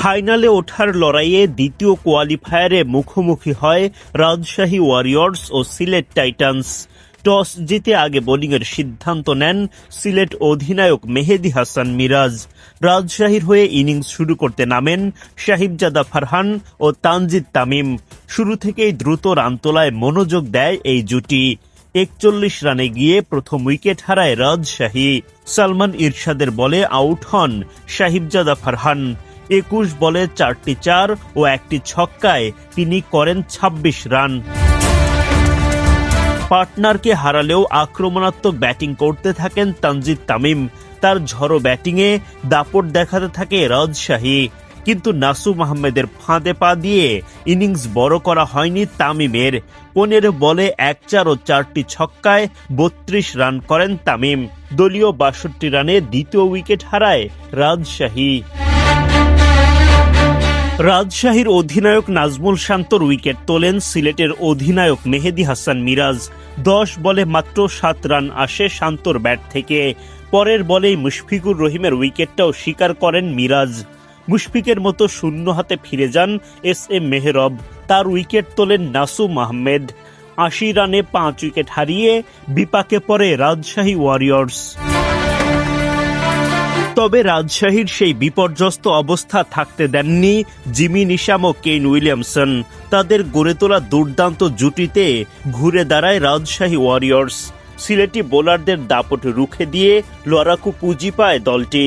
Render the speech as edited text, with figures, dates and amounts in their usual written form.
ফাইনালে ওঠার লড়াইয়ে দ্বিতীয় কোয়ালিফায়ারে মুখোমুখি হয় রাজশাহী ওয়ারিয়র্স ও সিলেট টাইটান্স। টস জিতে আগে বোলিংয়ের সিদ্ধান্ত নেন সিলেট অধিনায়ক মেহেদী হাসান মিরাজ। রাজশাহীর হয়ে ইনিংস শুরু করতে নামেন সাহিবজাদা ফারহান ও তানজিদ তামিম। শুরু থেকেই দ্রুত রান তোলায় মনোযোগ দেয় এই জুটি। ৪১ রানে গিয়ে প্রথম উইকেট হারায় রাজশাহী। সালমান ইরশাদের বলে আউট হন সাহিবজাদা ফারহান। ২১ বলে ৪টি ৪ ও একটি ছক্কায় তিনি করেন ২৬ রান। পার্টনারকে হারালেও আক্রমণাত্মক ব্যাটিং করতে থাকেন তানজিদ তামিম। তার ঝড়ো ব্যাটিংয়ে দাপট দেখাতে থাকে রাজশাহী, কিন্তু নাসুম আহমেদের ফাঁদে পা দিয়ে ইনিংস বড় করা হয়নি তামিমের। ১৫ বলে ১-৪ ও ৪টি ছক্কায় ৩২ রান করেন তামিম। দলীয় ৬২ রানে দ্বিতীয় উইকেট হারায় রাজশাহী। রাজশাহীর অধিনায়ক নাজমুল শান্তর উইকেট তোলেন সিলেটের অধিনায়ক মেহেদী হাসান মিরাজ। ১০ বলে মাত্র ৭ রান আসে শান্তর ব্যাট থেকে। পরের বলেই মুশফিকুর রহিমের উইকেটটাও স্বীকার করেন মিরাজ। মুশফিকের মতো শূন্য হাতে ফিরে যান এস.এম. মেহরব। তার উইকেট তোলেন নাসুম আহমেদ। ৮০ রানে ৫ উইকেট হারিয়ে বিপাকে পড়ে রাজশাহী ওয়ারিয়র্স। তবে রাজশাহীর সেই বিপর্যস্ত অবস্থা থাকতে দেননি জিমি নিশাম ও কেইন উইলিয়ামসন। তাদের গড়ে তোলা দুর্দান্ত জুটিতে ঘুরে দাঁড়ায় রাজশাহী ওয়ারিয়র্স। সিলেটি বোলারদের দাপট রুখে দিয়ে লড়াকু পুঁজি পায় দলটি।